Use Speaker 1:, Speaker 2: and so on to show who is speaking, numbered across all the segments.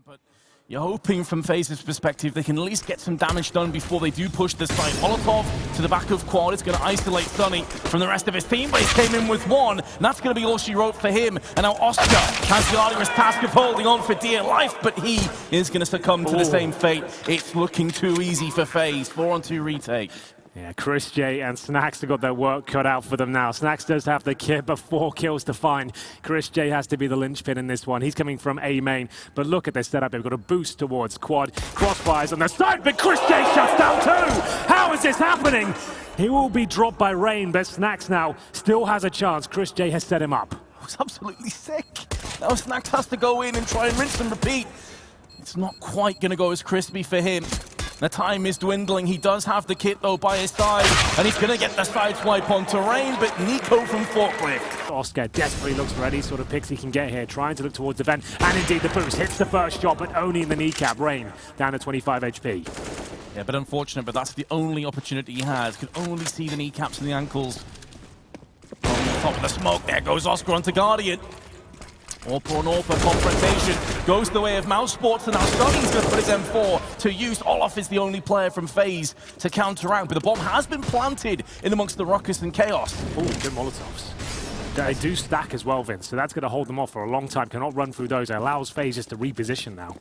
Speaker 1: But you're hoping from FaZe's perspective they can at least get some damage done before they do push this side. Molotov to the back of Quad. It's going to isolate Sunny from the rest of his team, but he came in with one. And that's going to be all she wrote for him. And now Oscar has the arduous task of holding on for dear life, but he is going to succumb to the same fate. It's looking too easy for FaZe. 4-on-2 retake.
Speaker 2: Yeah, Chris J and Snacks have got their work cut out for them now. Snacks does have the kit, but 4 kills to find. Chris J has to be the linchpin in this one. He's coming from A main, but look at their setup. They've got a boost towards Quad. Crossfires on the side, but Chris J shuts down too! How is this happening? He will be dropped by Rain, but Snacks now still has a chance. Chris J has set him up.
Speaker 1: It was absolutely sick. Now Snacks has to go in and try and rinse and repeat. It's not quite going to go as crispy for him. The time is dwindling. He does have the kit, though, by his side. And he's going to get the side swipe onto Rain, but Nico from Forklift.
Speaker 2: Oscar desperately looks for any sort of picks he can get here, trying to look towards the vent. And indeed, the boost hits the first shot, but only in the kneecap. Rain down to 25 HP.
Speaker 1: Yeah, but unfortunate, but that's the only opportunity he has. Could only see the kneecaps and the ankles. On the top of the smoke, there goes Oscar onto Guardian. Orpa on Orpa confrontation goes the way of Mousesports, and now Sonny's going to put his M4 to use. Olaf is the only player from FaZe to counteract, but the bomb has been planted in amongst the ruckus and chaos.
Speaker 2: Oh, good Molotovs. They do stack as well, Vince, so that's going to hold them off for a long time. Cannot run through those. It allows FaZe just to reposition now.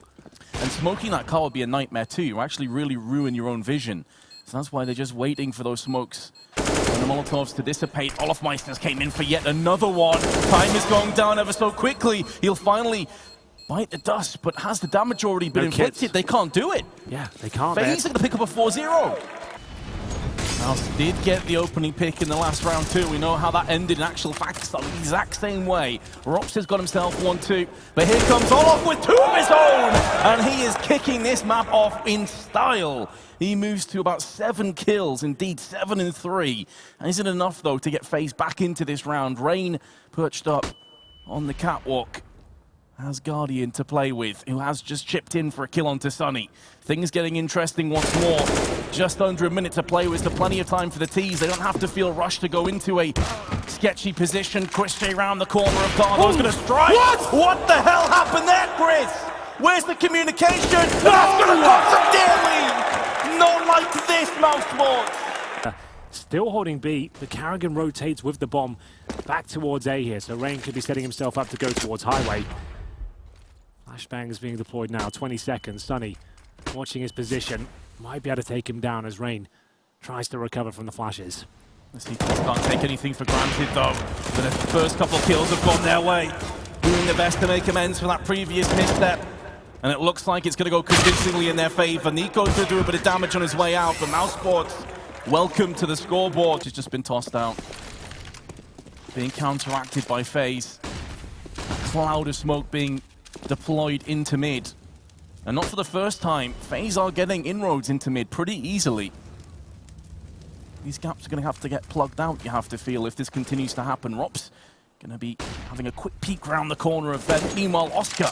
Speaker 1: And smoking that car would be a nightmare too. You actually really ruin your own vision. So that's why they're just waiting for those smokes and the Molotovs to dissipate. Olafmeisters came in for yet another one. Time is going down ever so quickly. He'll finally bite the dust, but has the damage already been inflicted?
Speaker 2: Kits.
Speaker 1: They can't do it.
Speaker 2: Yeah, they can't.
Speaker 1: FaZe are going to pick up a 4-0. Mouse did get the opening pick in the last round too. We know how that ended in actual fact. It's the exact same way. Rops has got himself 1-2, but here comes Olaf with 2 of his own, and he is kicking this map off in style. He moves to about 7 kills, indeed 7 and 3. And isn't enough though to get FaZe back into this round. Rain perched up on the catwalk. Has Guardian to play with, who has just chipped in for a kill onto Sunny. Things getting interesting once more. Just under a minute to play with, so plenty of time for the tees. They don't have to feel rushed to go into a sketchy position. Chris J round the corner of Gardo's going to strike. What the hell happened there, Chris? Where's the communication? That's going to cost him dearly. Not like this, Mousesports.
Speaker 2: Still holding B, but Carrigan rotates with the bomb back towards A here, so Rain could be setting himself up to go towards Highway. Flashbang is being deployed now, 20 seconds. Sunny watching his position, might be able to take him down as Rain tries to recover from the flashes.
Speaker 1: The CTs can't take anything for granted though, but the first couple kills have gone their way. Doing their best to make amends for that previous misstep. And it looks like it's going to go convincingly in their favor. Nico's going to do a bit of damage on his way out, but Mousesports, welcome to the scoreboard. He's just been tossed out. Being counteracted by FaZe. A cloud of smoke being deployed into mid. And not for the first time, FaZe are getting inroads into mid pretty easily. These gaps are going to have to get plugged out, you have to feel, if this continues to happen. Rops going to be having a quick peek around the corner of vent. Meanwhile, Oscar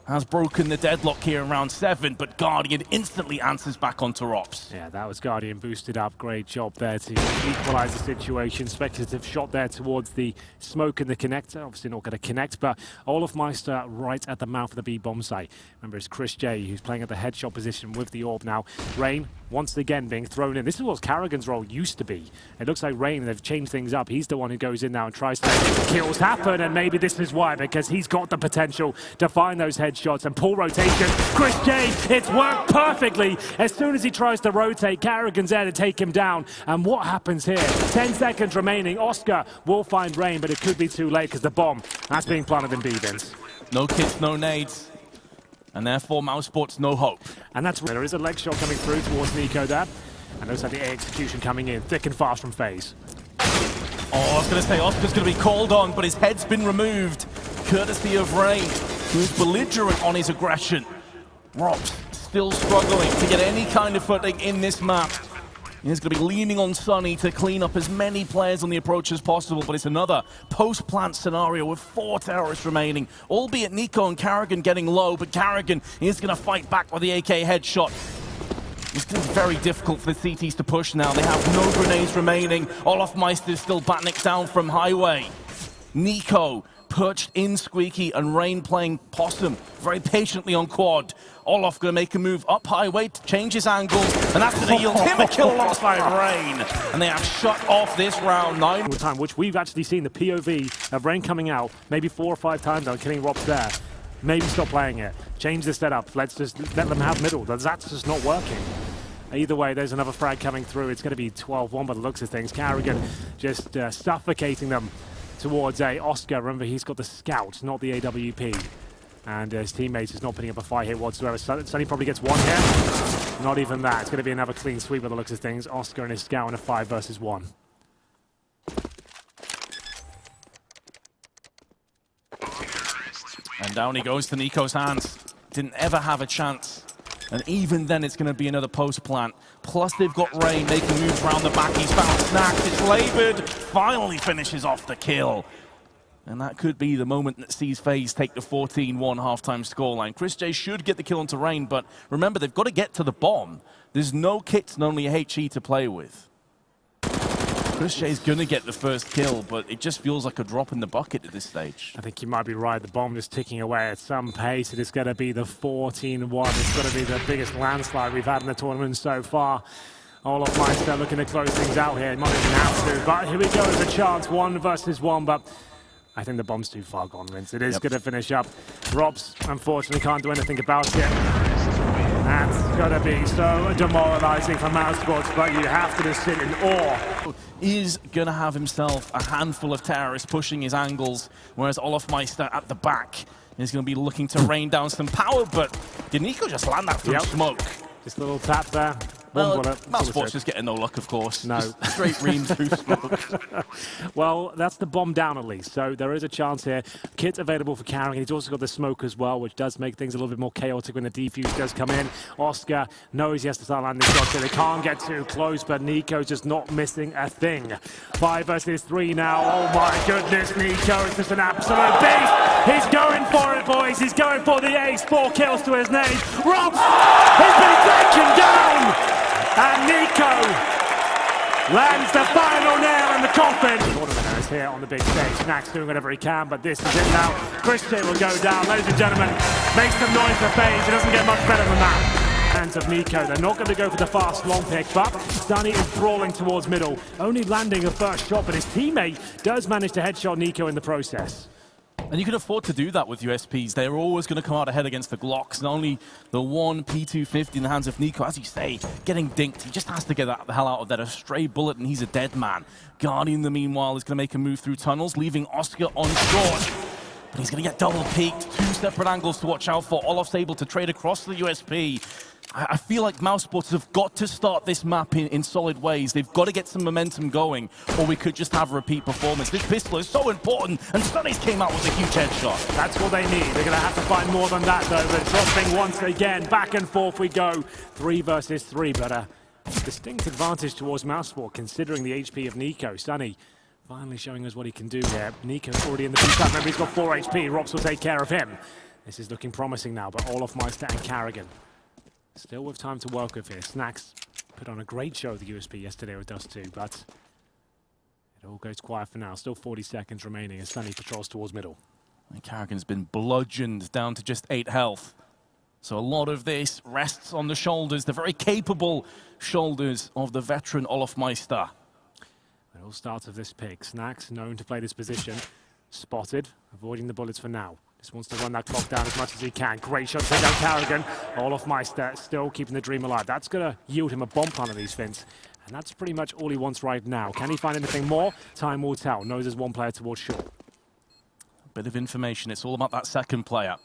Speaker 1: has broken the deadlock here in round 7, but Guardian instantly answers back onto Rops.
Speaker 2: Yeah, that was Guardian boosted up. Great job there to equalize the situation. Speculative shot there towards the smoke and the connector. Obviously not going to connect, but Olafmeister right at the mouth of the B bomb site. Remember, it's Chris J who's playing at the headshot position with the orb now. Rain once again being thrown in. This is what Carrigan's role used to be. It looks like Rain, they've changed things up. He's the one who goes in now and tries to make the kills happen, and maybe this is why, because he's got the potential to find those headshots and pull rotation. Chris J, it's worked perfectly. As soon as he tries to rotate, Carrigan's there to take him down. And what happens here? 10 seconds remaining. Oscar will find Rain, but it could be too late because the bomb, that's being planted in B, Vince.
Speaker 1: No kits, no nades. And therefore, Mousesports, no hope.
Speaker 2: And that's where there is a leg shot coming through towards Nico there. And looks like the A execution coming in, thick and fast from FaZe.
Speaker 1: Oh, I was going to say, Oscar's going to be called on, but his head's been removed, courtesy of Rain, who's belligerent on his aggression. Rops still struggling to get any kind of footing in this map. He's going to be leaning on Sunny to clean up as many players on the approach as possible, but it's another post-plant scenario with 4 terrorists remaining, albeit Nico and Carrigan getting low, but Carrigan is going to fight back with the AK headshot. It's going to be very difficult for the CTs to push now. They have no grenades remaining. Olafmeister is still batting it down from Highway. Nico perched in Squeaky, and Rain playing possum very patiently on quad. Olof going to make a move up highway to change his angles, and that's going to yield him a kill alongside Rain. And they have shut off this round 9.
Speaker 2: Time, which we've actually seen the POV of Rain coming out maybe 4 or 5 times now, killing Robs there. Maybe stop playing it. Change the setup. Let's just let them have middle. That's just not working. Either way, there's another frag coming through. It's going to be 12-1 by the looks of things. Carrigan just suffocating them towards a Oscar. Remember, he's got the scout, not the AWP. And his teammates is not putting up a fight here whatsoever. Sunny probably gets 1 hit. Not even that. It's going to be another clean sweep by the looks of things. Oscar and his scout in a 5 versus 1.
Speaker 1: And down he goes to Nico's hands. Didn't ever have a chance. And even then, it's going to be another post plant. Plus, they've got Rain making moves around the back. He's found Snacks. It's labored. Finally finishes off the kill. And that could be the moment that sees FaZe take the 14-1 halftime scoreline. Chris J should get the kill onto Rain, but remember, they've got to get to the bomb. There's no kits and only a HE to play with. Chris J's going to get the first kill, but it just feels like a drop in the bucket at this stage.
Speaker 2: I think you might be right. The bomb is ticking away at some pace. It is going to be the 14-1. It's going to be the biggest landslide we've had in the tournament so far. Olof Meister looking to close things out here. He might even have to, but here we go. There's a chance, 1 versus 1, but I think the bomb's too far gone, Vince. It is going to finish up. Robs, unfortunately, can't do anything about it. That's going to be so demoralizing for Mousesports, but you have to just sit in awe.
Speaker 1: Is going to have himself a handful of terrorists pushing his angles, whereas Olof Meister at the back is going to be looking to rain down some power, but did Nico just land that through smoke?
Speaker 2: Just a little tap there.
Speaker 1: Well, Mousesports just getting no luck, of course.
Speaker 2: No.
Speaker 1: Just straight ream through smoke.
Speaker 2: Well, that's the bomb down at least, so there is a chance here. Kit available for carrying. He's also got the smoke as well, which does make things a little bit more chaotic when the defuse does come in. Oscar knows he has to start landing shots here. They can't get too close, but Nico's just not missing a thing. 5 versus 3 now. Oh my goodness, Nico is just an absolute beast. He's going for it, boys. He's going for the ace. 4 kills to his name. Robs has been taken down. And Nico lands the final nail in the coffin. Tournament is here on the big stage. Snacks doing whatever he can, but this is it now. Christian will go down. Ladies and gentlemen, make some noise for FaZe. It doesn't get much better than that. Hands of Nico. They're not going to go for the fast long pick, but Sunny is brawling towards middle, only landing a first shot, but his teammate does manage to headshot Nico in the process.
Speaker 1: And you can afford to do that with USPs. They're always going to come out ahead against the Glocks. And only the one P250 in the hands of Nico, as you say, getting dinked. He just has to get the hell out of there. A stray bullet and he's a dead man. Guardian, the meanwhile, is going to make a move through tunnels, leaving Oscar on short. But he's going to get double peeked. 2 separate angles to watch out for. Olof's able to trade across the USP. I feel like Mousesports have got to start this map in solid ways. They've got to get some momentum going, or we could just have a repeat performance. This pistol is so important, and Sunny's came out with a huge headshot.
Speaker 2: That's what they need. They're going to have to find more than that, though. But dropping once again, back and forth we go. 3 versus 3, but a distinct advantage towards Mousesports, considering the HP of Nico. Sunny finally showing us what he can do here. Nico's already in the beat. Remember, he's got 4 HP. Robs will take care of him. This is looking promising now, but Olof Meister and Carrigan still with time to work with here. Snacks put on a great show at the USP yesterday with Dust 2, but it all goes quiet for now. Still 40 seconds remaining as Sunny patrols towards middle.
Speaker 1: And Carrigan's been bludgeoned down to just 8 health. So a lot of this rests on the shoulders, the very capable shoulders of the veteran Olof Meister.
Speaker 2: It all starts with this pick. Snacks, known to play this position, spotted, avoiding the bullets for now. Just wants to run that clock down as much as he can. Great shot to take down Carrigan. Olof Meister still keeping the dream alive. That's going to yield him a bomb plant of these fins. And that's pretty much all he wants right now. Can he find anything more? Time will tell. Knows there's 1 player towards short.
Speaker 1: A bit of information. It's all about that second player.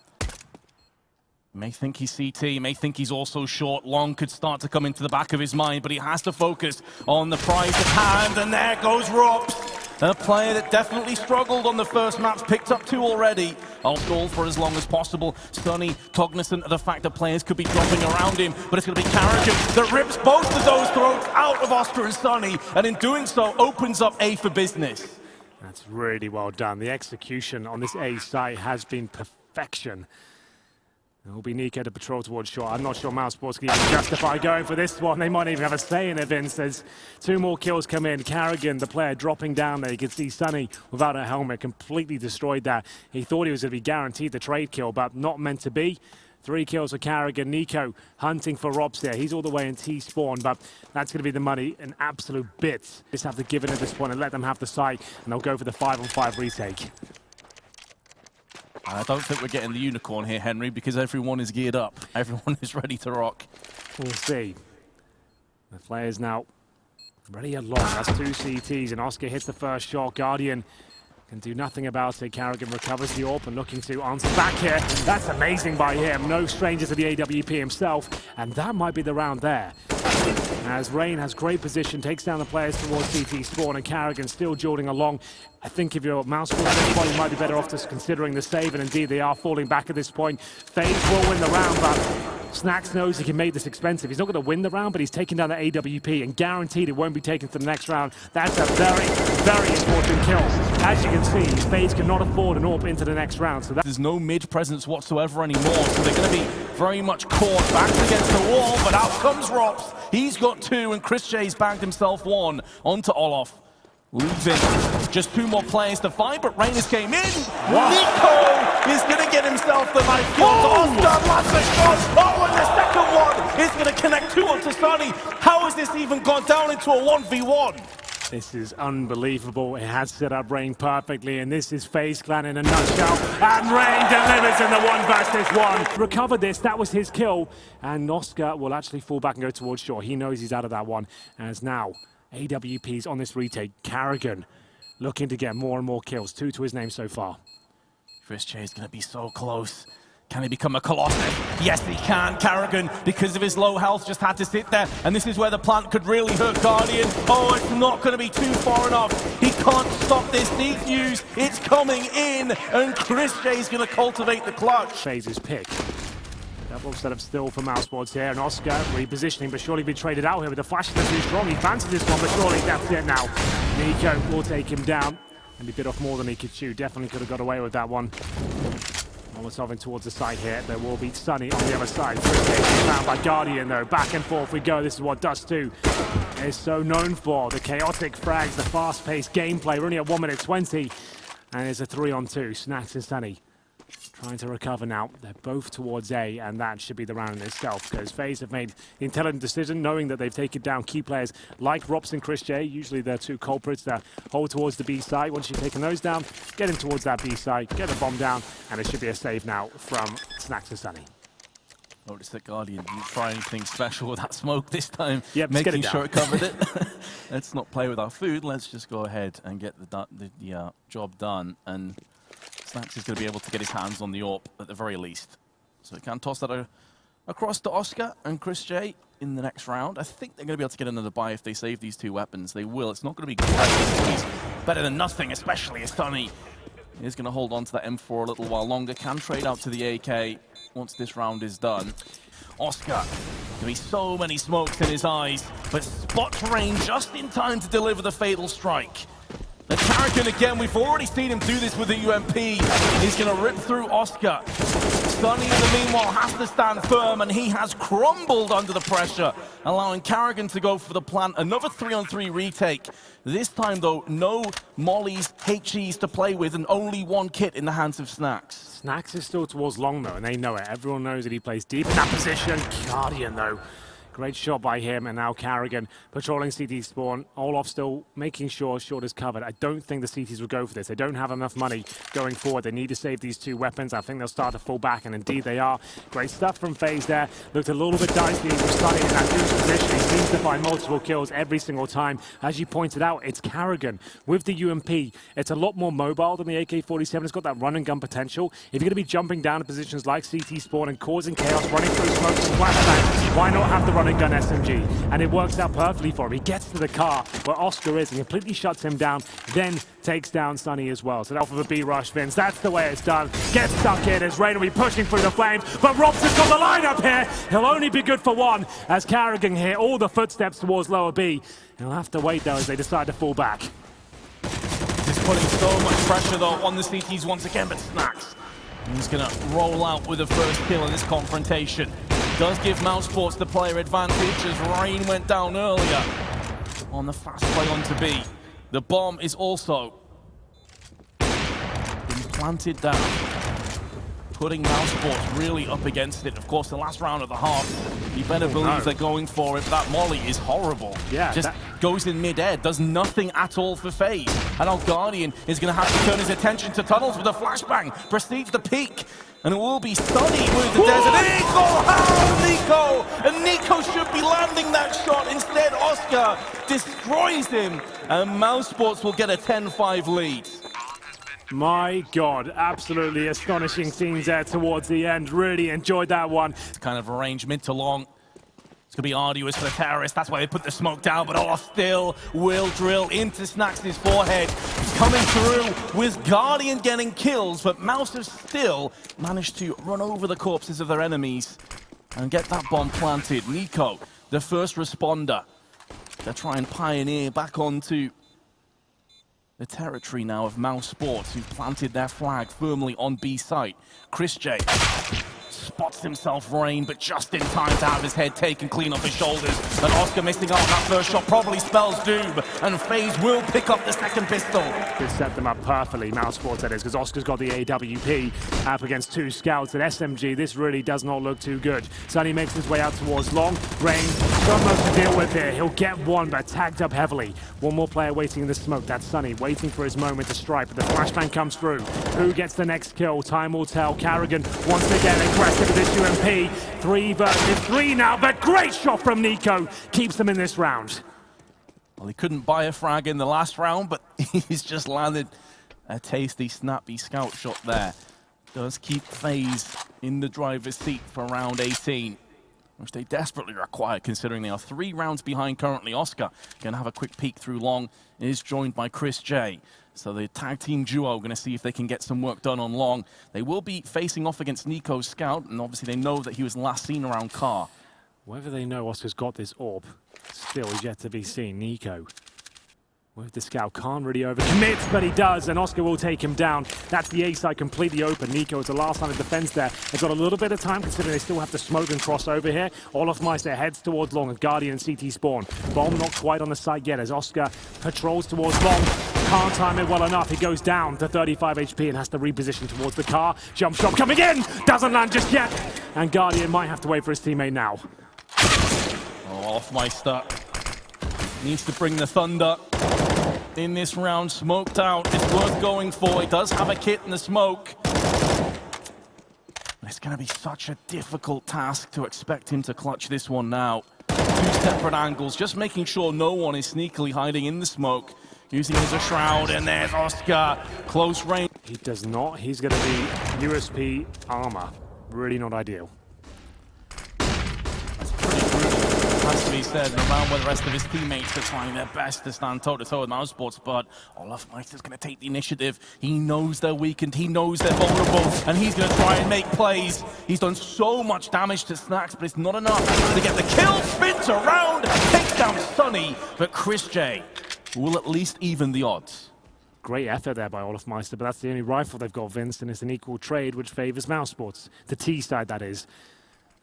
Speaker 1: May think he's CT, may think he's also short. Long could start to come into the back of his mind, but he has to focus on the prize at hand. And there goes Robs. A player that definitely struggled on the first maps, picked up 2 already. I'll stall for as long as possible. Sunny, cognizant of the fact that players could be dropping around him, but it's going to be Carrigan that rips both of those throats out of Oscar and Sunny, and in doing so, opens up A for business.
Speaker 2: That's really well done. The execution on this A site has been perfection. It will be Nico to patrol towards short. I'm not sure Mousesports can even justify going for this one. They might even have a say in it, Vince. There's 2 more kills come in. Carrigan, the player, dropping down there. You can see Sunny without a helmet, completely destroyed that. He thought he was going to be guaranteed the trade kill, but not meant to be. 3 kills for Carrigan. Nico hunting for Robs there. He's all the way in T-spawn, but that's going to be the money in absolute bits. Just have to give it at this point and let them have the site, and they'll go for the 5-on-5 retake.
Speaker 1: I don't think we're getting the unicorn here, Henry, because everyone is geared up. Everyone is ready to rock.
Speaker 2: We'll see. The players now ready at long. That's 2 CTs, and Oscar hits the first shot. Guardian can do nothing about it. Carrigan recovers the AWP and looking to answer back here. That's amazing by him. No stranger to the AWP himself, and that might be the round there. As Rain has great position, takes down the players towards CT spawn, and Carrigan still jolting along. I think if you're Mousesports at this point, you might be better off just considering the save, and indeed they are falling back at this point. FaZe will win the round, but Snacks knows he can make this expensive. He's not going to win the round, but he's taking down the AWP, and guaranteed it won't be taken to the next round. That's a very, very important kill. As you can see, FaZe cannot afford an AWP into the next round. So
Speaker 1: there's no mid presence whatsoever anymore, so they're going to be very much caught back against the wall, but out comes Rops. He's got 2, and Chris J's bagged himself 1 onto Olof. Leaving just 2 more players to fight, but Reynes came in. Wow. Nico is going to get himself the knife kill to Oscar. Lots of shots. Oh, and the second one is going to connect 2 onto Sunny. How has this even gone down into a 1v1?
Speaker 2: This is unbelievable. It has set up Rain perfectly, and this is FaZe Clan in a nutshell. And Rain delivers in the 1 versus 1. Recovered this, that was his kill. And Oscar will actually fall back and go towards shore. He knows he's out of that one. As now, AWP's on this retake. Carrigan looking to get more and more kills. 2 to his name so far.
Speaker 1: Chris J is going to be so close. Can he become a Colossus? Yes, he can. Carrigan, because of his low health, just had to sit there. And this is where the plant could really hurt Guardian. Oh, it's not going to be too far enough. He can't stop this. Defuse, it's coming in. And Chris J is going to cultivate the clutch.
Speaker 2: FaZe's pick. Double setup still for Mousesports here, and Oscar repositioning, but surely be traded out here with the flash that's too strong. He fancies this one, but surely that's it now. Nico will take him down, and he bit off more than he could chew. Definitely could have got away with that one. Molotov towards the side here. There will be Sunny on the other side. Found by Guardian though. Back and forth we go. This is what Dust 2 is so known for. The chaotic frags, the fast-paced gameplay. We're only at 1 minute 20, and it's a 3-on-2. Snacks and Sunny trying to recover now. They're both towards A, and that should be the round in itself, because FaZe have made the intelligent decision, knowing that they've taken down key players like Rops and Chris J. Usually they're 2 culprits that hold towards the B side. Once you've taken those down, get him towards that B side, get the bomb down, and it should be a save now from Snacks and Sunny.
Speaker 1: Notice that Guardian didn't try anything special with that smoke this time,
Speaker 2: yep,
Speaker 1: making sure it covered it. Let's not play with our food. Let's just go ahead and get the job done. And Snacks is going to be able to get his hands on the AWP at the very least. So he can toss that across to Oscar and Chris J in the next round. I think they're going to be able to get another buy if they save these 2 weapons. They will. It's not going to be great. It's better than nothing, especially as Sunny is going to hold on to that M4 a little while longer. Can trade out to the AK once this round is done. Oscar, there'll be so many smokes in his eyes, but spots Rain just in time to deliver the fatal strike. The Carrigan again, we've already seen him do this with the UMP. He's going to rip through Oscar. Sunny, in the meanwhile, has to stand firm, and he has crumbled under the pressure, allowing Carrigan to go for the plant. Another 3-on-3 retake. This time, though, no mollies, HEs to play with, and only 1 kit in the hands of Snacks.
Speaker 2: Snacks is still towards long, though, and they know it. Everyone knows that he plays deep in that position. Guardian, though. Great shot by him, and now Carrigan patrolling CT spawn. Olaf still making sure short is covered. I don't think the CTs will go for this. They don't have enough money going forward. They need to save these 2 weapons. I think they'll start to fall back, and indeed they are. Great stuff from FaZe there. Looked a little bit dicey with Sunny in that loose position. He seems to find multiple kills every single time. As you pointed out, it's Carrigan with the UMP. It's a lot more mobile than the AK-47. It's got that run and gun potential. If you're going to be jumping down to positions like CT spawn and causing chaos, running through smokes and flashbangs, why not have the running gun SMG? And it works out perfectly for him. He gets to the car where Oscar is and completely shuts him down, then takes down Sunny as well. So off of a B rush, Vince. That's the way it's done. Gets stuck in as Rain will be pushing through the flames, but Robs has got the lineup here. He'll only be good for 1 as Carrigan here, all the footsteps towards lower B. He'll have to wait though as they decide to fall back.
Speaker 1: This is putting so much pressure though on the CTs once again, but Snacks He's going to roll out with the first kill in this confrontation. Does give Mousesports the player advantage as Rain went down earlier on the fast play onto B. The bomb is also been planted down, putting Mousesports really up against it. Of course, the last round of the half, you better believe they're going for it. That molly is horrible.
Speaker 2: Yeah,
Speaker 1: just goes in mid-air, does nothing at all for FaZe. And now Guardian is going to have to turn his attention to tunnels with a flashbang, proceeds the peak. And it will be Sunny with the desert. Nico! How, Nico? And Nico should be landing that shot. Instead, Oscar destroys him. And Mousesports will get a 10-5 lead.
Speaker 2: My God, absolutely astonishing scenes there towards the end. Really enjoyed that one.
Speaker 1: It's kind of arranged mid to long. It's going to be arduous for the terrorists. That's why they put the smoke down. But Olaf still will drill into Snax's forehead. He's coming through with Guardian getting kills. But Mouse has still managed to run over the corpses of their enemies and get that bomb planted. Nico, the first responder, to try and pioneer back onto the territory now of Mousesports, who've planted their flag firmly on B site. Chris J spots himself Rain, but just in time to have his head taken clean off his shoulders. And Oscar missing out on that first shot probably spells doom, and FaZe will pick up the second pistol.
Speaker 2: It set them up perfectly, Mousesports that is, because Oscar's got the AWP up against two scouts at SMG. This really does not look too good. Sunny makes his way out towards long. Rain, not much to deal with here. He'll get one, but tagged up heavily. One more player waiting in the smoke. That's Sunny, waiting for his moment to strike, but the flashbang comes through. Who gets the next kill? Time will tell. Carrigan once again aggressive with this UMP. 3 versus 3 now, but great shot from Nico. Keeps them in this round.
Speaker 1: Well, he couldn't buy a frag in the last round, but he's just landed a tasty, snappy scout shot there. Does keep FaZe in the driver's seat for round 18, which they desperately require, considering they are 3 rounds behind currently. Oscar going to have a quick peek through long, is joined by Chris J. So the tag team duo going to see if they can get some work done on long. They will be facing off against Nico's scout, and obviously they know that he was last seen around car.
Speaker 2: Whether they know Oscar's got this orb still is yet to be seen. Nico with the scout can't really overcommit, but he does, and Oscar will take him down. That's the A side completely open. Nico is the last line of defense there. They've got a little bit of time considering they still have to smoke and cross over here. Olaf Meister heads towards long and Guardian and CT spawn. Bomb not quite on the site yet as Oscar patrols towards long. Can't time it well enough. He goes down to 35 HP and has to reposition towards the car. Jump shot coming in! Doesn't land just yet! And Guardian might have to wait for his teammate now.
Speaker 1: Oh, Olaf Meister needs to bring the thunder in this round. Smoked out. It's worth going for. He does have a kit in the smoke. It's going to be such a difficult task to expect him to clutch this one now. 2 separate angles, just making sure no one is sneakily hiding in the smoke. Using it as a shroud, and there's Oscar. Close range.
Speaker 2: He does not. He's going to be USP armor. Really not ideal.
Speaker 1: That's pretty brutal, has to be said, in a round where the rest of his teammates are trying their best to stand toe-to-toe with Mousesports, but Olaf Meister's going to take the initiative. He knows they're weakened, he knows they're vulnerable, and he's going to try and make plays. He's done so much damage to Snax, but it's not enough to get the kill. Spins around, takes down Sunny, but Chris J will at least even the odds.
Speaker 2: Great effort there by Olaf Meister, but that's the only rifle they've got, Vince, and it's an equal trade which favors Mousesports. The T side, that is.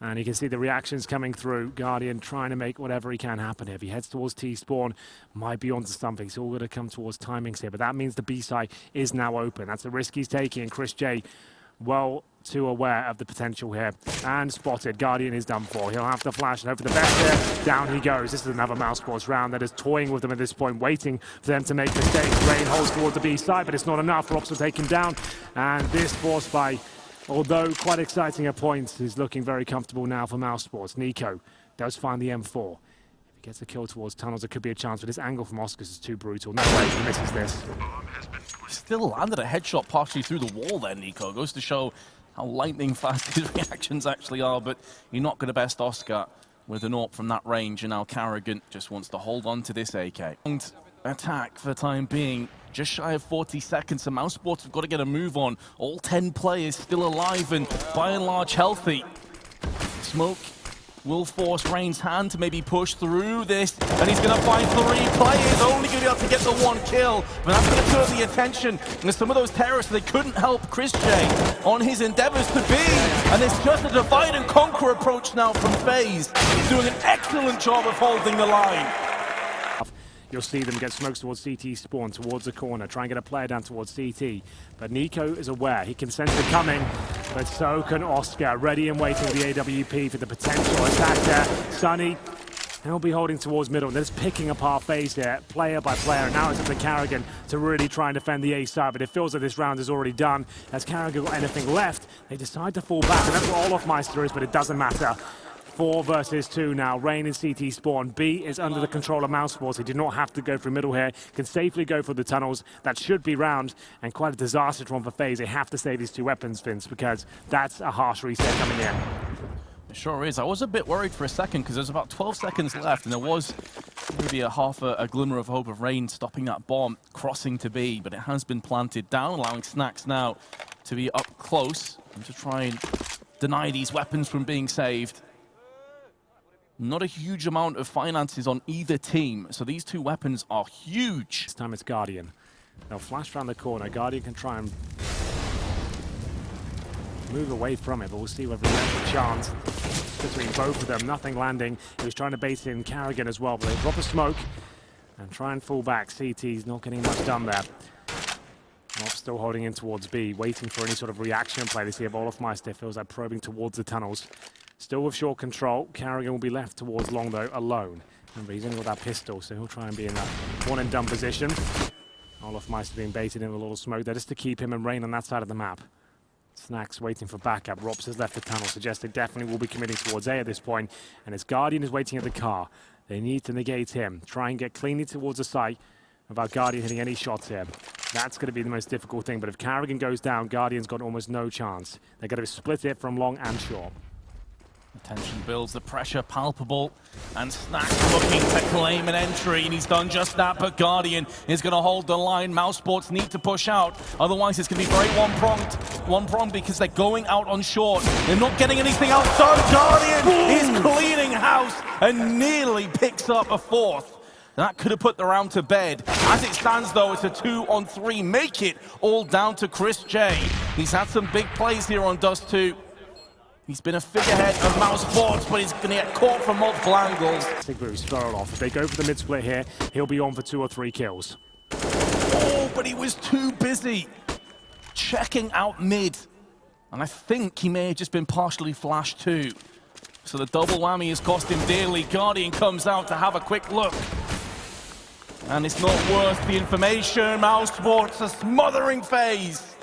Speaker 2: And you can see the reactions coming through. Guardian trying to make whatever he can happen here. If he heads towards T-spawn, might be onto something. So all going to come towards timings here. But that means the B side is now open. That's a risk he's taking. And Chris J, well too aware of the potential here. And spotted. Guardian is done for. He'll have to flash and hope for the best here. Down he goes. This is another Mousesports round that is toying with them at this point, waiting for them to make mistakes. Rain holds towards the B side, but it's not enough. Rops will take him down. And this forced by, although quite exciting at points, is looking very comfortable now for Mousesports. Nico does find the M4. If he gets a kill towards tunnels, it could be a chance, but this angle from Oscars is too brutal. No way he misses this.
Speaker 1: Still landed a headshot partially through the wall there, Nico. Goes to show how lightning fast his reactions actually are, but you're not going to best Oscar with an AWP from that range, and now Carrigan just wants to hold on to this AK. And attack for the time being. Just shy of 40 seconds, so Mousesports have got to get a move on. All 10 players still alive and by and large healthy. Smoke will force Rain's hand to maybe push through this, and he's going to find 3 players, only going to be able to get the 1 kill, but that's going to turn the attention, and some of those terrorists, they couldn't help Chris J on his endeavors to be, and it's just a divide and conquer approach now from FaZe. He's doing an excellent job of holding the line.
Speaker 2: You'll see them get smokes towards CT spawn, towards the corner, try and get a player down towards CT. But Nico is aware, he can sense it coming, but so can Oscar, ready and waiting the AWP for the potential attack there. Sunny, he'll be holding towards middle. They're just picking apart FaZe here, player by player. And now it's up to Carrigan to really try and defend the A side, but it feels like this round is already done. Has Carrigan got anything left? They decide to fall back, and that's what Olofmeister is, but it doesn't matter. 4 versus 2 now. Rain and CT spawn. B is under the control of Mousesports. He did not have to go through middle here. Can safely go for the tunnels. That should be round, and quite a disastrous one for FaZe. They have to save these 2 weapons, Vince, because that's a harsh reset coming in.
Speaker 1: It sure is. I was a bit worried for a second because there's about 12 seconds left, and there was maybe a glimmer of hope of Rain stopping that bomb, crossing to B, but it has been planted down, allowing Snacks now to be up close and to try and deny these weapons from being saved. Not a huge amount of finances on either team, so these 2 weapons are huge.
Speaker 2: This time it's Guardian. They'll flash around the corner. Guardian can try and move away from it, but we'll see whether he has a chance between both of them. Nothing landing. He was trying to bait in Carrigan as well, but they drop a smoke and try and fall back. CT's not getting much done there. Not still holding in towards B, waiting for any sort of reaction play to see if Olofmeister feels like probing towards the tunnels. Still with short control. Carrigan will be left towards long, though, alone. Remember, he's only got that pistol, so he'll try and be in that one-and-done position. Olofmeister being baited in with a little smoke there just to keep him and Rain on that side of the map. Snacks waiting for backup. Rops has left the tunnel, suggests they definitely will be committing towards A at this point. And his Guardian is waiting at the car. They need to negate him. Try and get cleanly towards the site without Guardian hitting any shots here. That's going to be the most difficult thing. But if Carrigan goes down, Guardian's got almost no chance. They're going to split it from long and short.
Speaker 1: The tension builds, the pressure palpable, and Snacks looking to claim an entry, and he's done just that, but Guardian is going to hold the line. Mousesports need to push out, otherwise it's going to be very one-pronged because they're going out on short. They're not getting anything else done. Guardian is cleaning house and nearly picks up a 4th. That could have put the round to bed. As it stands, though, it's a 2-on-3. Make it all down to Chris J. He's had some big plays here on Dust 2. He's been a figurehead of Mousesports, but he's going to get caught from multiple angles.
Speaker 2: Sigbrew's throw it off. If they go for the mid-split here, he'll be on for 2 or 3 kills.
Speaker 1: Oh, but he was too busy checking out mid. And I think he may have just been partially flashed too. So the double whammy has cost him dearly. Guardian comes out to have a quick look. And it's not worth the information. Mousesports are smothering FaZe.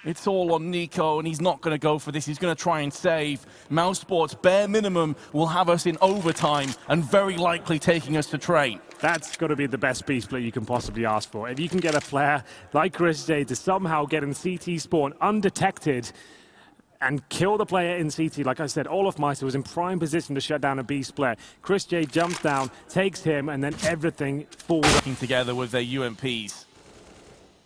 Speaker 1: It's all on Nico, and he's not going to go for this. He's going to try and save. Mousesports, bare minimum, will have us in overtime and very likely taking us to train.
Speaker 2: That's got to be the best B split you can possibly ask for. If you can get a player like Chris J to somehow get in CT spawn undetected and kill the player in CT, like I said, Olofmeister was in prime position to shut down a B split. Chris J jumps down, takes him, and then everything falls.
Speaker 1: Working together with their UMPs.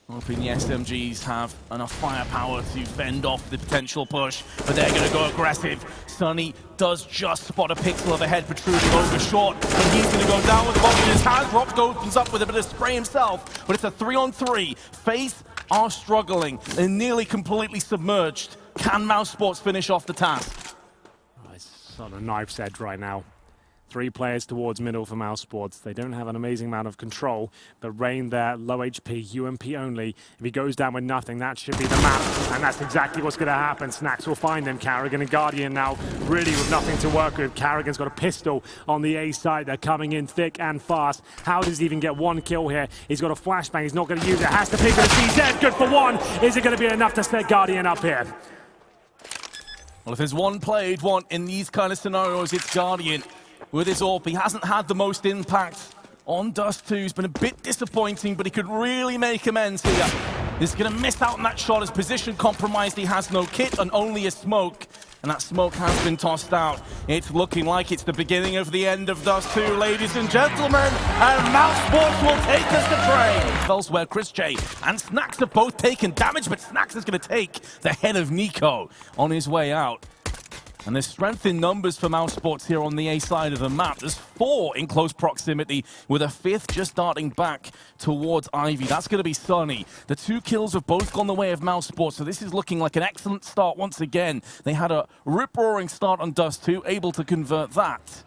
Speaker 1: Hoping the SMGs have enough firepower to fend off the potential push, but they're going to go aggressive. Sunny does just spot a pixel of a head protruding over short, but he's going to go down with the bomb in his hand. Rob opens up with a bit of spray himself, but it's a 3-on-3. FaZe are struggling. They're nearly completely submerged. Can Mousesports finish off the task?
Speaker 2: Oh, it's on a knife's edge right now. 3 players towards middle for Mousesports. They don't have an amazing amount of control, but Rain there, low HP, UMP only. If he goes down with nothing, that should be the map, and that's exactly what's going to happen. Snacks will find them. Carrigan and Guardian now really with nothing to work with. Carrigan's got a pistol on the A side. They're coming in thick and fast. How does he even get 1 kill here? He's got a flashbang. He's not going to use it. Has to pick it. CZ, good for 1. Is it going to be enough to set Guardian up here?
Speaker 1: Well, if there's one player you'd want in these kind of scenarios, it's Guardian. With his AWP, he hasn't had the most impact on Dust 2. He's been a bit disappointing, but he could really make amends here. He's going to miss out on that shot. His position compromised. He has no kit and only a smoke. And that smoke has been tossed out. It's looking like it's the beginning of the end of Dust 2, ladies and gentlemen. And Mousesports will take us to train. Elsewhere, Chris J and Snacks have both taken damage, but Snacks is going to take the head of Nico on his way out. And there's strength in numbers for Mousesports here on the A side of the map. There's 4 in close proximity, with a 5th just starting back towards Ivy. That's going to be Sunny. The 2 kills have both gone the way of Mousesports, so this is looking like an excellent start once again. They had a rip-roaring start on Dust 2, able to convert that.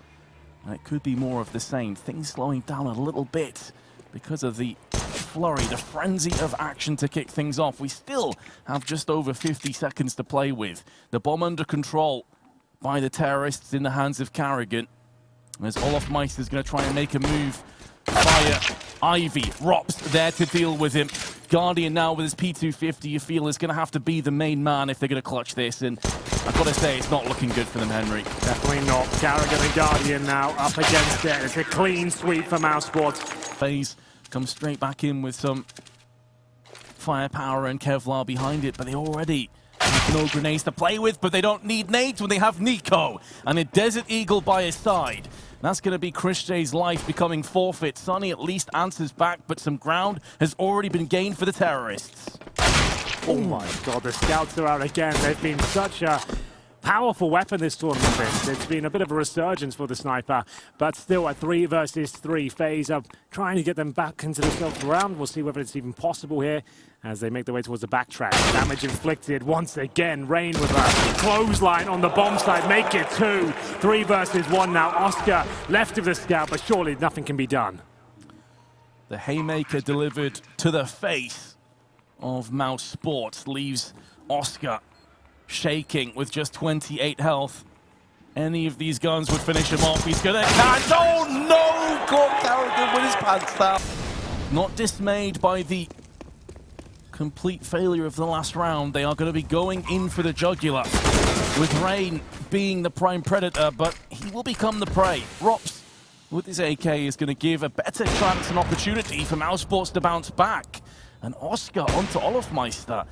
Speaker 1: And it could be more of the same. Things slowing down a little bit because of the flurry, the frenzy of action to kick things off. We still have just over 50 seconds to play with. The bomb under control by the terrorists in the hands of Carrigan. As Olaf Meister's going to try and make a move via Ivy. Rops there to deal with him. Guardian now with his P250, you feel is going to have to be the main man if they're going to clutch this. And I've got to say, it's not looking good for them, Henry.
Speaker 2: Definitely not. Carrigan and Guardian now up against it. It's a clean sweep for Mousesports.
Speaker 1: FaZe comes straight back in with some firepower and Kevlar behind it, but they already have no grenades to play with, but they don't need nades when they have Nico and a Desert Eagle by his side. That's going to be Chris J's life becoming forfeit. Sunny at least answers back, but some ground has already been gained for the terrorists.
Speaker 2: Oh my god, the scouts are out again. They've been such a powerful weapon this tournament. It's been a bit of a resurgence for the sniper, but still a 3 versus 3 FaZe are trying to get them back into the stealth round. We'll see whether it's even possible here as they make their way towards the backtrack. Damage inflicted once again. Rain with a clothesline on the bomb side. Make it 2. 3 versus 1 now. Oscar left of the scout, but surely nothing can be done.
Speaker 1: The haymaker delivered to the face of Mousesports leaves Oscar shaking with just 28 health. Any of these guns would finish him off. He's gonna catch. Oh no! Caught Carrigan with his pants down. Not dismayed by the complete failure of the last round. They are going to be going in for the jugular, with Rain being the prime predator, but he will become the prey. Rops with his AK is going to give a better chance and opportunity for Mousesports to bounce back. And Oscar onto Olafmeister.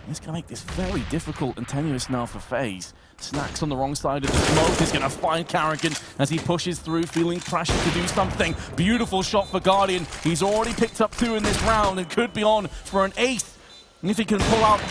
Speaker 1: It's going to make this very difficult and tenuous now for FaZe. Snacks on the wrong side of the smoke. He's going to find Carrigan as he pushes through, feeling pressure to do something. Beautiful shot for Guardian. He's already picked up 2 in this round and could be on for an 8th. And if he can pull out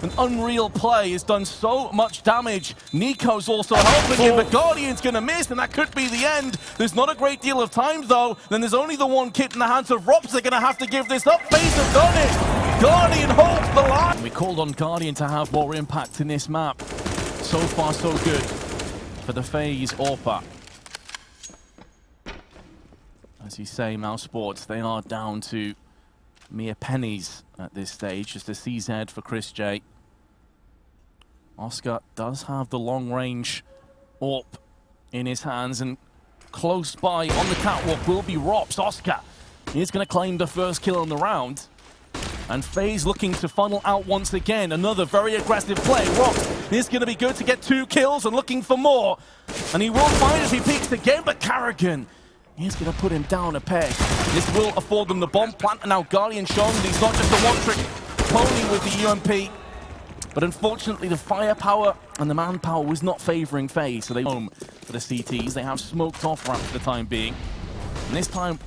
Speaker 1: an unreal play, has done so much damage. Nico's also helping him, but Guardian's going to miss, and that could be the end. There's not a great deal of time, though. Then there's only the 1 kit in the hands of Rops. They're going to have to give this up. FaZe have done it. Guardian holds the line. We called on Guardian to have more impact in this map. So far, so good for the FaZe AWPA. As you say, Mousesports, they are down to mere pennies at this stage. Just a CZ for Chris J. Oscar does have the long-range AWP in his hands, and close by on the catwalk will be Rops. Oscar is going to claim the first kill in the round. And FaZe looking to funnel out once again. Another very aggressive play. Rops is going to be good to get 2 kills and looking for more. And he will find if he peeks again, but Carrigan is going to put him down a peg. This will afford them the bomb plant, and now Guardian showing that he's not just a one-trick pony with the UMP. But unfortunately, the firepower and the manpower was not favoring FaZe, so they home for the CTs. They have smoked off ramp for the time being. And this time,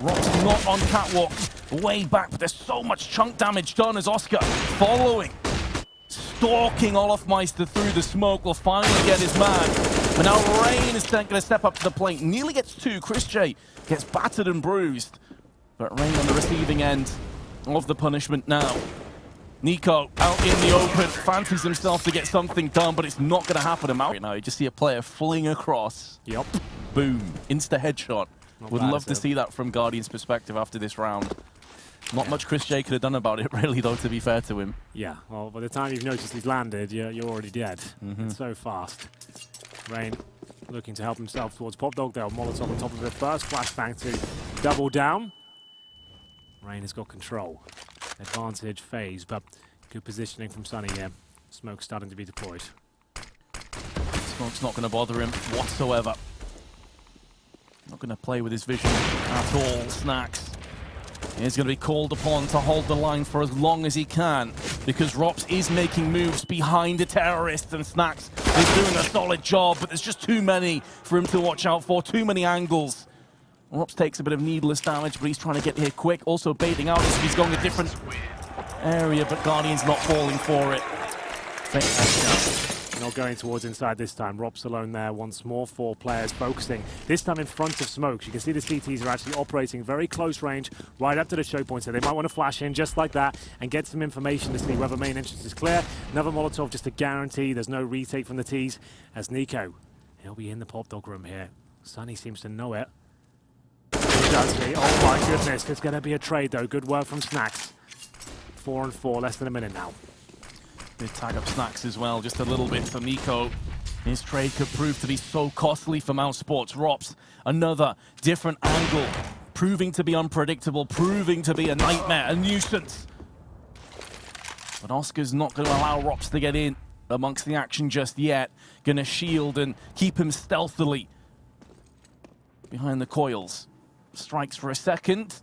Speaker 1: Rops not on catwalk, way back, but there's so much chunk damage done as Oscar following, stalking Olafmeister through the smoke, will finally get his man. But now Rain is going to step up to the plate, nearly gets 2. Chris J gets battered and bruised, but Rain on the receiving end of the punishment now. Nico out in the open, fancies himself to get something done, but it's not going to happen to Maui now. You just see a player fling across.
Speaker 2: Yep.
Speaker 1: Boom. Insta headshot.
Speaker 2: Not
Speaker 1: Would
Speaker 2: bad,
Speaker 1: love to see that from Guardian's perspective after this round. Not much Chris J could have done about it, really, though, to be fair to him.
Speaker 2: Yeah, well, by the time you've noticed he's landed, you're already dead. It's so fast. Rain looking to help himself towards Pop Dog there. Molotov on top of it first. Flashbang to double down. Rain has got control. Advantage FaZe, but good positioning from Sunny here. Smoke starting to be deployed.
Speaker 1: Smoke's not going to bother him whatsoever. Not going to play with his vision at all. Snacks is going to be called upon to hold the line for as long as he can, because Rops is making moves behind the terrorists, and Snacks is doing a solid job, but there's just too many for him to watch out for, too many angles. Rops takes a bit of needless damage, but he's trying to get here quick, also baiting out as he's going a different area, but Guardian's not falling for it.
Speaker 2: Not going towards inside this time. Rob's alone there once more. 4 players focusing. This time in front of smokes. You can see the CTs are actually operating very close range, right up to the choke point. So they might want to flash in just like that and get some information to see whether main entrance is clear. Another Molotov just to guarantee there's no retake from the T's. As Nico, he'll be in the pop dog room here. Sunny seems to know it. He does see. Oh my goodness, there's going to be a trade though. Good work from Snacks. 4 and 4, less than a minute now.
Speaker 1: They tag up Snacks as well, just a little bit for Nico. His trade could prove to be so costly for Mousesports. Rops, another different angle, proving to be unpredictable, proving to be a nightmare, a nuisance. But Oscar's not going to allow Rops to get in amongst the action just yet. Going to shield and keep him stealthily behind the coils. Strikes for a second,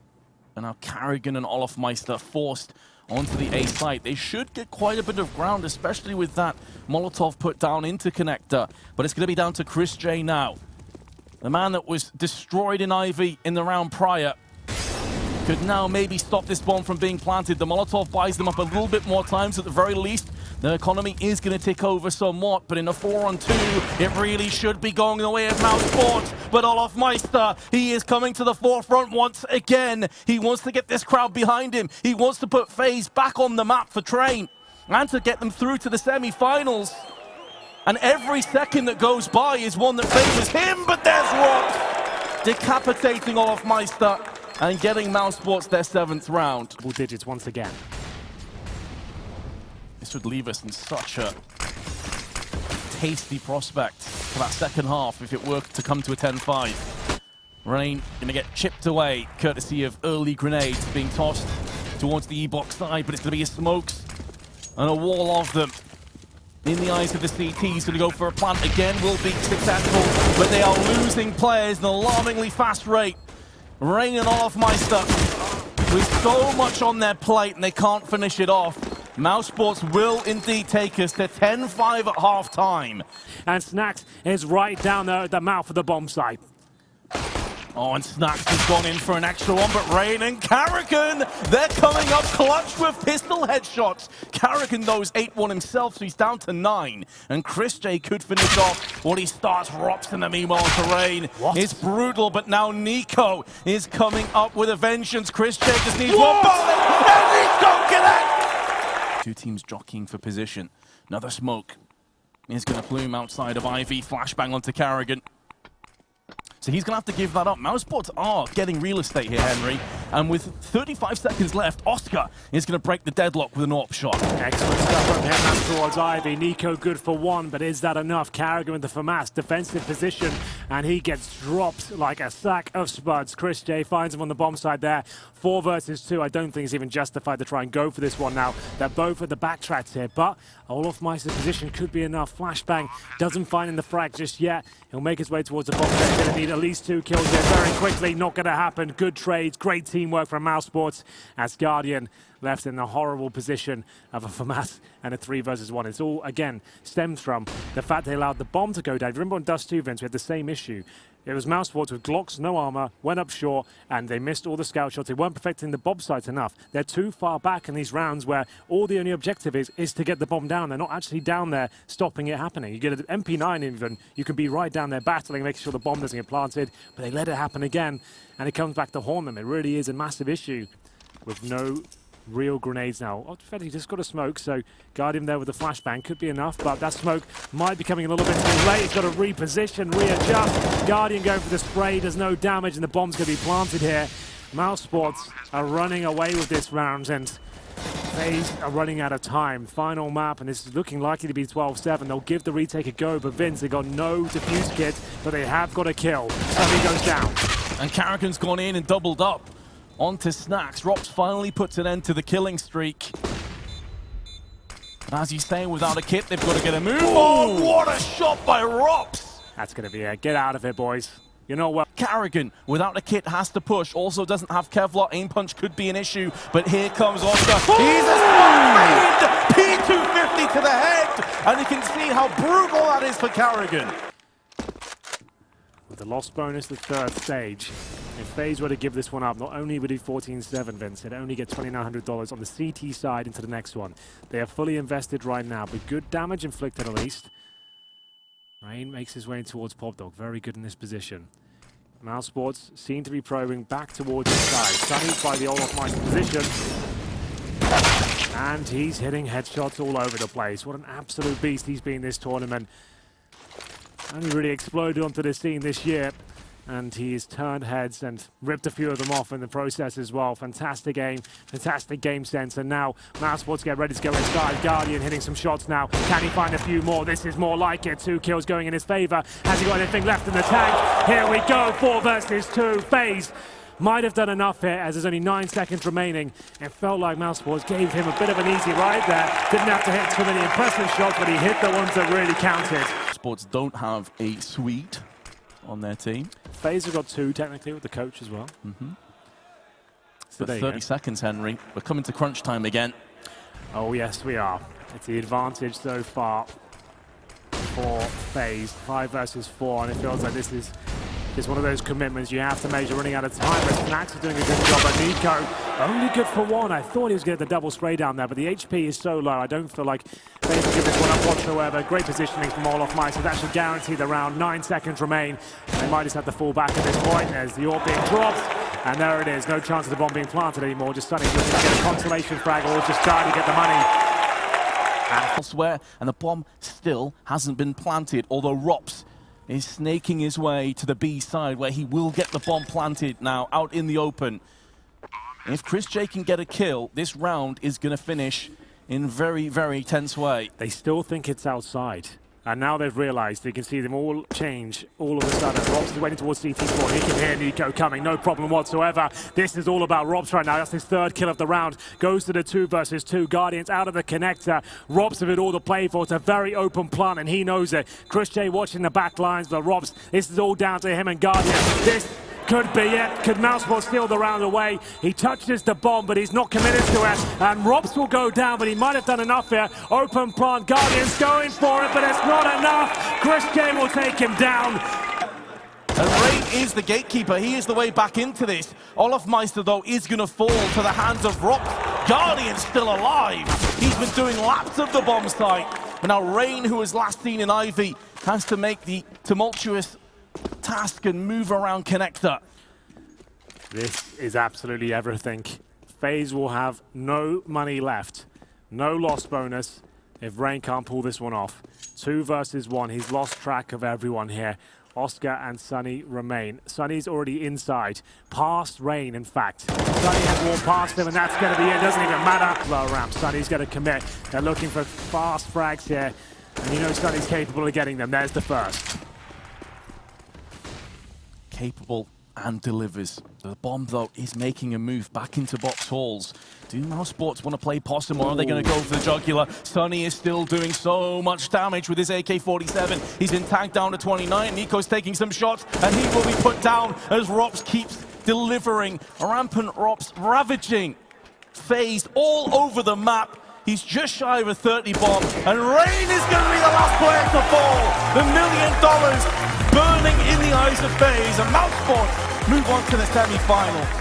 Speaker 1: and now Carrigan and Olofmeister forced onto the A site. They should get quite a bit of ground, especially with that Molotov put down into connector. But it's going to be down to Chris J now. The man that was destroyed in Ivy in the round prior could now maybe stop this bomb from being planted. The Molotov buys them up a little bit more time, so at the very least, the economy is going to tick over somewhat, but in a 4-on-2, it really should be going the way of Mousesports. But Olofmeister, he is coming to the forefront once again. He wants to get this crowd behind him. He wants to put FaZe back on the map for Train and to get them through to the semi-finals. And every second that goes by is one that favors him, but there's Rock decapitating Olofmeister and getting Mousesports their 7th round.
Speaker 2: Double digits once again.
Speaker 1: This would leave us in such a tasty prospect for that second half if it were to come to a 10-5. Rain going to get chipped away, courtesy of early grenades being tossed towards the E-box side, but it's going to be a smokes and a wall of them. In the eyes of the CTs, going to go for a plant again, will be successful, but they are losing players at an alarmingly fast rate. Rain and Olofmeister with so much on their plate and they can't finish it off. Mousesports will indeed take us to 10-5 at half-time.
Speaker 2: And Snacks is right down there at the mouth of the bomb site.
Speaker 1: Oh, and Snacks has gone in for an extra one, but Rain and Carrigan, they're coming up clutch with pistol headshots. Carrigan, though, is 8-1 himself, so he's down to 9. And Chris J could finish off what he starts. Rops in the meanwhile to Rain.
Speaker 2: What?
Speaker 1: It's brutal, but now Nico is coming up with a vengeance. Chris J just needs one bullet, and Nico connects! 2 teams jockeying for position. Another smoke is going to plume outside of Ivy. Flashbang onto Carrigan. So he's going to have to give that up. Mousesports are getting real estate here, Henry. And with 35 seconds left, Oscar is going to break the deadlock with an AWP shot.
Speaker 2: Excellent stuff from him and towards Ivy. Nico good for 1, but is that enough? Carrigan with the FAMAS defensive position, and he gets dropped like a sack of spuds. Chris J finds him on the bomb side there. 4 versus 2. I don't think it's even justified to try and go for this one now. They're both at the backtracks here, but Olofmeister's position could be enough. Flashbang doesn't find in the frag just yet. He'll make his way towards the bomb. They're going to need at least 2 kills here very quickly. Not going to happen. Good trades, great teamwork from Mousesports as Guardian left in the horrible position of a FAMAS and a 3 versus 1. It's all, again, stems from the fact they allowed the bomb to go down. Remember on Dust 2, Vince, we had the same issue. It was Mousesports with Glocks, no armor, went up short, and they missed all the scout shots. They weren't perfecting the bomb sites enough. They're too far back in these rounds where all the only objective is to get the bomb down. They're not actually down there stopping it happening. You get an MP9 even, you can be right down there battling, making sure the bomb doesn't get planted, but they let it happen again, and it comes back to haunt them. It really is a massive issue with no real grenades now. Oh, he just got a smoke, so Guardian there with the flashbang could be enough, but that smoke might be coming a little bit too late. He's got to reposition, readjust. Guardian going for the spray, does no damage, and the bomb's going to be planted here. Mousesports are running away with this round, and FaZe are running out of time. Final map, and this is looking likely to be 12-7. They'll give the retake a go, but Vince, they got no defuse kit, but they have got a kill. Sunny goes down.
Speaker 1: And Carrigan's gone in and doubled up onto Snacks. Rops finally puts an end to the killing streak. And as you say, without a kit, they've got to get a move on. What a shot by Rops!
Speaker 2: That's going to be it. Get out of it, boys. You know what?
Speaker 1: Carrigan, without a kit, has to push. Also doesn't have Kevlar. Aim punch could be an issue, but here comes Oscar. He's a spot fade! P250 to the head! And you can see how brutal that is for Carrigan.
Speaker 2: With the loss bonus, the 3rd stage. If FaZe were to give this one up, not only would it be 14-7, Vince, they'd only get $2,900 on the CT side into the next one. They are fully invested right now, but good damage inflicted at least. Rain makes his way in towards Popdog. Very good in this position. Mousesports seem to be probing back towards his side. Sunny's by the Olaf-Meister position. And he's hitting headshots all over the place. What an absolute beast he's been this tournament. Only really exploded onto the scene this year. And he's turned heads and ripped a few of them off in the process as well. Fantastic aim, fantastic game sense. And now Mousesports get ready to go inside. Guardian hitting some shots now. Can he find a few more? This is more like it. 2 kills going in his favor. Has he got anything left in the tank? Here we go, 4 versus 2. FaZe might have done enough here as there's only 9 seconds remaining. It felt like Mousesports gave him a bit of an easy ride there. Didn't have to hit too many impressive shots, but he hit the ones that really counted.
Speaker 1: Sports don't have a suite on their team.
Speaker 2: FaZe have got 2 technically with the coach as well. So
Speaker 1: But 30 seconds, Henry. We're coming to crunch time again.
Speaker 2: Oh yes, we are. It's the advantage so far for FaZe. 5 versus 4, and it feels like this is just one of those commitments you have to make. You're running out of time. But Snacks is doing a good job. But Nico, only good for 1. I thought he was going to get the double spray down there, but the HP is so low. I don't feel like FaZe will give this one up whatsoever. Great positioning from Olaf-Meister. That should guarantee the round. 9 seconds remain. They might just have to fall back at this point as the orb being dropped. And there it is. No chance of the bomb being planted anymore. Just Sunny looking to get a consolation frag or just trying to get the money.
Speaker 1: And elsewhere, and the bomb still hasn't been planted, although Rops is snaking his way to the B side where he will get the bomb planted now out in the open. If Chris J can get a kill, this round is going to finish in very, very tense way.
Speaker 2: They still think it's outside. And now they've realized they can see them all change all of a sudden. Robs is waiting towards CT4. He can hear Nico coming, no problem whatsoever. This is all about Robs right now. That's his 3rd kill of the round. Goes to the 2 versus 2. Guardians out of the connector. Robs have it all to play for. It's a very open plan, and he knows it. Chris J watching the back lines, but Robs, this is all down to him and Guardian. This could be it. Could Mousesports steal the round away? He touches the bomb, but he's not committed to it. And Robs will go down, but he might have done enough here. Open plant, Guardian's going for it, but it's not enough. Chris J will take him down.
Speaker 1: And Rain is the gatekeeper. He is the way back into this. Olaf-Meister, though, is going to fall to the hands of Rops. Guardian's still alive. He's been doing laps of the bomb site. But now Rain, who was last seen in Ivy, has to make the tumultuous task and move around connector.
Speaker 2: This is absolutely everything. FaZe will have no money left. No loss bonus if Rain can't pull this one off. 2 versus 1. He's lost track of everyone here. Oscar and Sunny remain. Sunny's already inside. Past Rain, in fact. Sunny has walked past him, and that's going to be it. Doesn't even matter. Low ramp. Sunny's going to commit. They're looking for fast frags here. And you know Sunny's capable of getting them. There's the first.
Speaker 1: Capable and delivers. The bomb, though, is making a move back into box halls. Do Mousesports want to play possum, or are they going to go for the jugular? Sunny is still doing so much damage with his AK-47. He's in tank down to 29. Nico's taking some shots, and he will be put down as Rops keeps delivering. Rampant Rops ravaging FaZe all over the map. He's just shy of a 30 bomb, and Rain is going to be the last player to fall. The $1 million burning in the eyes of FaZe, and Mousesports move on to the semi-final.